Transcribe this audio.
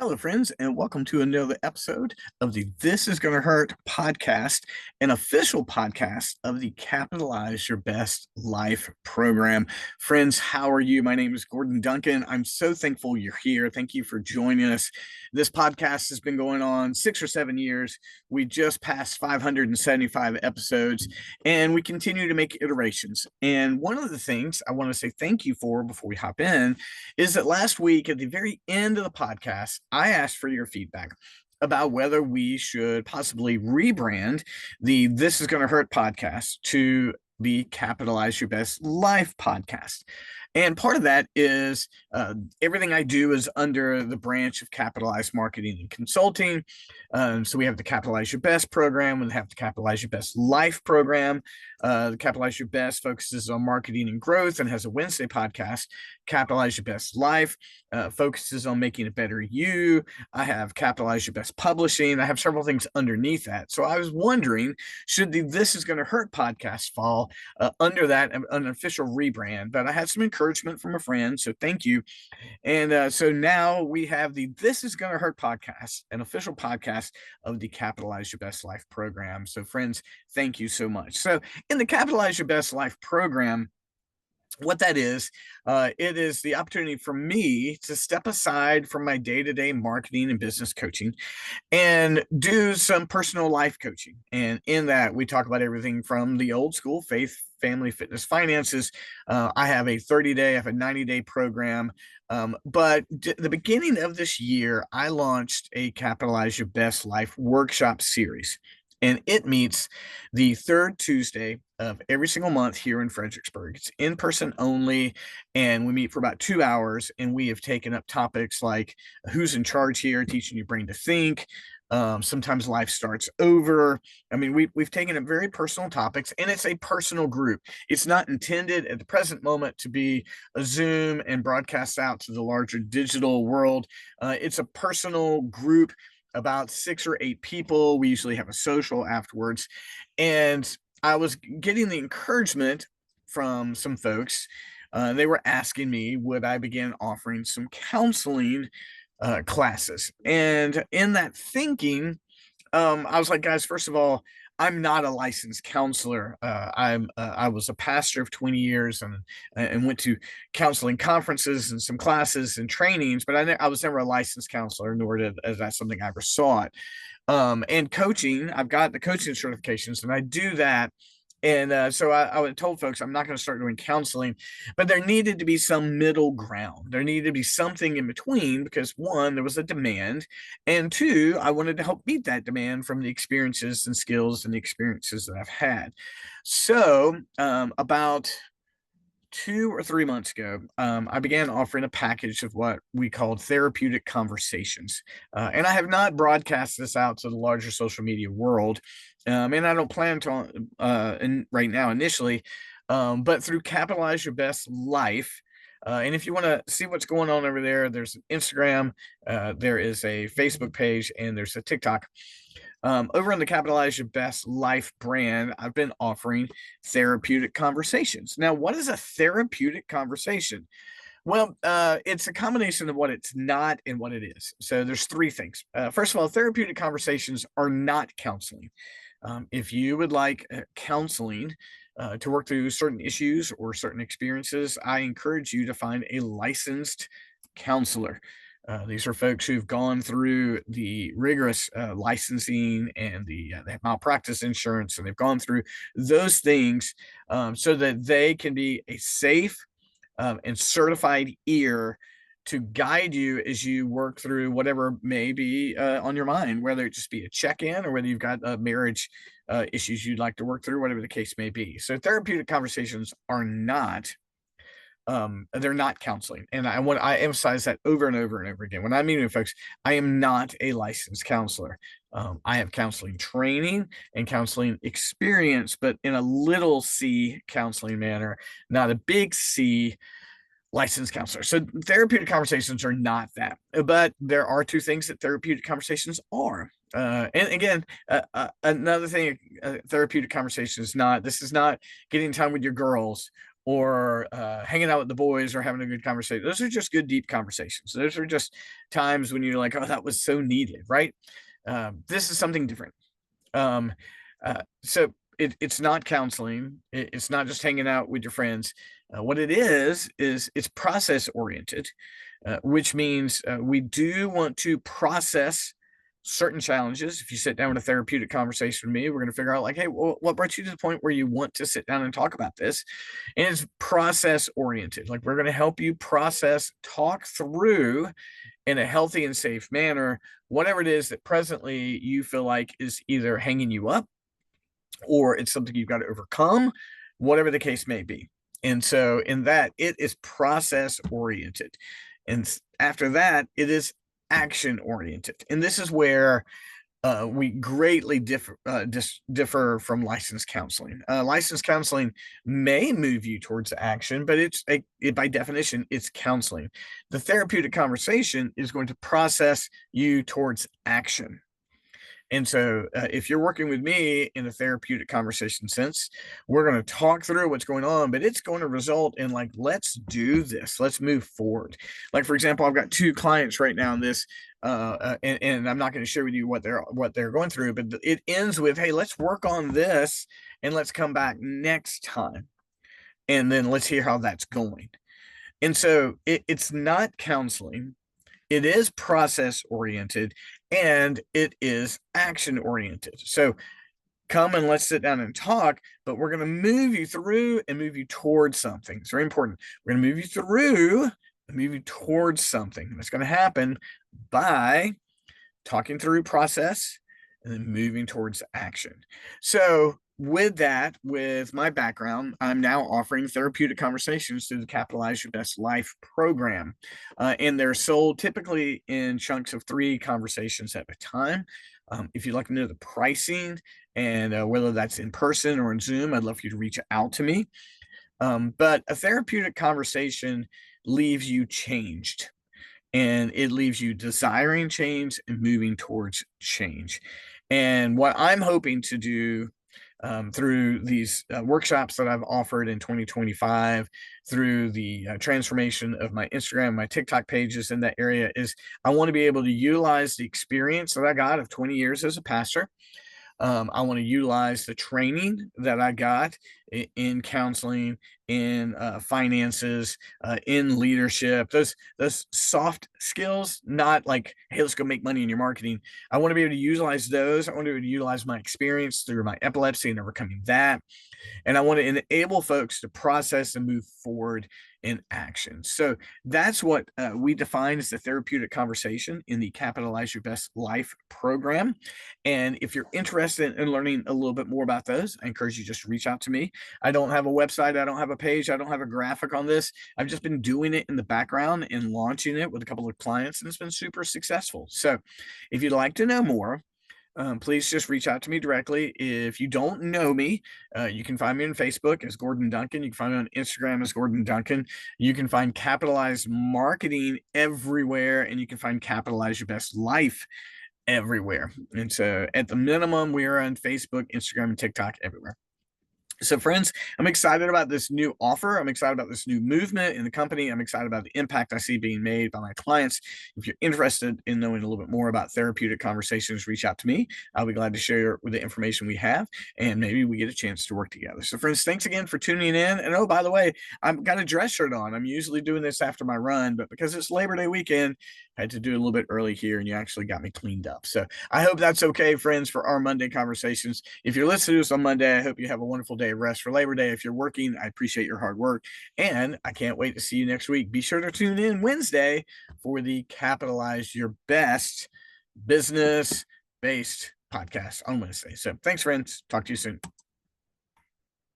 Hello, friends, and welcome to another episode of the This Is Gonna Hurt podcast, an official podcast of the Capitalize Your Best Life program. Friends, how are you? My name is Gordon Duncan. I'm so thankful you're here. Thank you for joining us. This podcast has been going on 6 or 7 years. We just passed 575 episodes, and we continue to make iterations. And one of the things I want to say thank you for before we hop in is that last week at the very end of the podcast, I asked for your feedback about whether we should possibly rebrand the This Is Gonna Hurt podcast to the Capitalize Your Best Life podcast. And part of that is everything I do is under the branch of Capitalize Marketing and Consulting. So we have the Capitalize Your Best program, we have the Capitalize Your Best Life program. The Capitalize Your Best focuses on marketing and growth and has a Wednesday podcast. Capitalize Your Best Life focuses on making a better you. I have Capitalize Your Best Publishing. I have several things underneath that. So I was wondering, should the This Is Gonna Hurt podcast fall under that, an official rebrand? But I had some encouragement from a friend, so thank you. And so now we have the This Is Gonna Hurt podcast, an official podcast of the Capitalize Your Best Life program. So friends, thank you so much. So in the Capitalize Your Best Life program, what that is, it is the opportunity for me to step aside from my day-to-day marketing and business coaching and do some personal life coaching. And in that, we talk about everything from the old school faith, family, fitness, finances. I have a 30-day, I have a 90-day program. But the beginning of this year, I launched a Capitalize Your Best Life workshop series. And it meets the third Tuesday of every single month here in Fredericksburg. It's in person only, and we meet for about 2 hours. And we have taken up topics like who's in charge here, teaching your brain to think. Sometimes life starts over. I mean, we've taken up very personal topics, and it's a personal group. It's not intended at the present moment to be a Zoom and broadcast out to the larger digital world. It's a personal group, about 6 or 8 people. We usually have a social afterwards. And I was getting the encouragement from some folks. They were asking me, would I begin offering some counseling classes? And in that thinking, I was like, guys, first of all, I'm not a licensed counselor. I was a pastor of 20 years and went to counseling conferences and some classes and trainings, but I was never a licensed counselor, nor is that something I ever sought. And coaching, I've got the coaching certifications, and I do that. And so I told folks I'm not going to start doing counseling, but there needed to be some middle ground. There needed to be something in between because, one, there was a demand, and two, I wanted to help meet that demand from the experiences and skills and the experiences that I've had. So about 2 or 3 months ago, I began offering a package of what we called therapeutic conversations. And I have not broadcast this out to the larger social media world. And I don't plan to right now initially, but through Capitalize Your Best Life. And if you want to see what's going on over there, there's an Instagram, there is a Facebook page, and there's a TikTok. Over on the Capitalize Your Best Life brand, I've been offering therapeutic conversations. Now, what is a therapeutic conversation? Well, it's a combination of what it's not and what it is. So there's three things. First of all, therapeutic conversations are not counseling. If you would like counseling to work through certain issues or certain experiences, I encourage you to find a licensed counselor. These are folks who've gone through the rigorous licensing and they have malpractice insurance, and they've gone through those things so that they can be a safe and certified ear to guide you as you work through whatever may be on your mind, whether it just be a check-in or whether you've got marriage issues you'd like to work through, whatever the case may be. So therapeutic conversations are not they're not counseling. And I emphasize that over and over and over again. When I'm meeting with folks, I am not a licensed counselor. I have counseling training and counseling experience, but in a little C counseling manner, not a big C licensed counselor. So therapeutic conversations are not that, but there are two things that therapeutic conversations are. And again, another thing, therapeutic conversation is not, this is not getting time with your girls or hanging out with the boys or having a good conversation. Those are just good, deep conversations. Those are just times when you're like, oh, that was so needed, right? This is something different. So it's not counseling. It's not just hanging out with your friends. What it is it's process oriented, which means we do want to process certain challenges. If you sit down with a therapeutic conversation with me, we're going to figure out like, hey, what brought you to the point where you want to sit down and talk about this? And it's process oriented. Like we're going to help you process, talk through in a healthy and safe manner, whatever it is that presently you feel like is either hanging you up or it's something you've got to overcome, whatever the case may be. And so in that, it is process oriented. And after that, it is action oriented. And this is where we greatly differ from licensed counseling. Licensed counseling may move you towards action, but by definition, it's counseling. The therapeutic conversation is going to process you towards action. And so if you're working with me in a therapeutic conversation sense, we're going to talk through what's going on, but it's going to result in like, let's do this. Let's move forward. Like, for example, I've got 2 clients right now in this, and I'm not going to share with you what they're going through, but it ends with, hey, let's work on this and let's come back next time. And then let's hear how that's going. And so it's not counseling. It is process oriented and it is action oriented. So come and let's sit down and talk, but we're going to move you through and move you towards something. It's very important. We're going to move you through and move you towards something. That's going to happen by talking through process and then moving towards action. So with that, with my background, I'm now offering therapeutic conversations through the Capitalize Your Best Life program. And they're sold typically in chunks of 3 conversations at a time. If you'd like to know the pricing and whether that's in person or in Zoom, I'd love for you to reach out to me. But a therapeutic conversation leaves you changed. And it leaves you desiring change and moving towards change. And what I'm hoping to do through these workshops that I've offered in 2025, through the transformation of my Instagram, my TikTok pages in that area, is I want to be able to utilize the experience that I got of 20 years as a pastor. I want to utilize the training that I got in counseling, in finances, in leadership, those soft skills, not like, hey, let's go make money in your marketing. I want to be able to utilize those. I want to be able to utilize my experience through my epilepsy and overcoming that. And I want to enable folks to process and move forward in action. So that's what we define as the therapeutic conversation in the Capitalize Your Best Life program. And if you're interested in learning a little bit more about those, I encourage you just to reach out to me. I don't have a website. I don't have a page. I don't have a graphic on this. I've just been doing it in the background and launching it with a couple of clients, and it's been super successful. So if you'd like to know more, please just reach out to me directly. If you don't know me, you can find me on Facebook as Gordon Duncan. You can find me on Instagram as Gordon Duncan. You can find Capitalized Marketing everywhere, and you can find Capitalize Your Best Life everywhere. And so at the minimum, we are on Facebook, Instagram, and TikTok everywhere. So friends, I'm excited about this new offer. I'm excited about this new movement in the company. I'm excited about the impact I see being made by my clients. If you're interested in knowing a little bit more about therapeutic conversations, reach out to me. I'll be glad to share with the information we have, and maybe we get a chance to work together. So friends, thanks again for tuning in. And oh, by the way, I've got a dress shirt on. I'm usually doing this after my run, but because it's Labor Day weekend, I had to do it a little bit early here, and you actually got me cleaned up. So I hope that's okay, friends, for our Monday conversations. If you're listening to us on Monday, I hope you have a wonderful day of rest for Labor Day. If you're working, I appreciate your hard work, and I can't wait to see you next week. Be sure to tune in Wednesday for the Capitalize Your Best business-based podcast on Wednesday. So thanks, friends. Talk to you soon.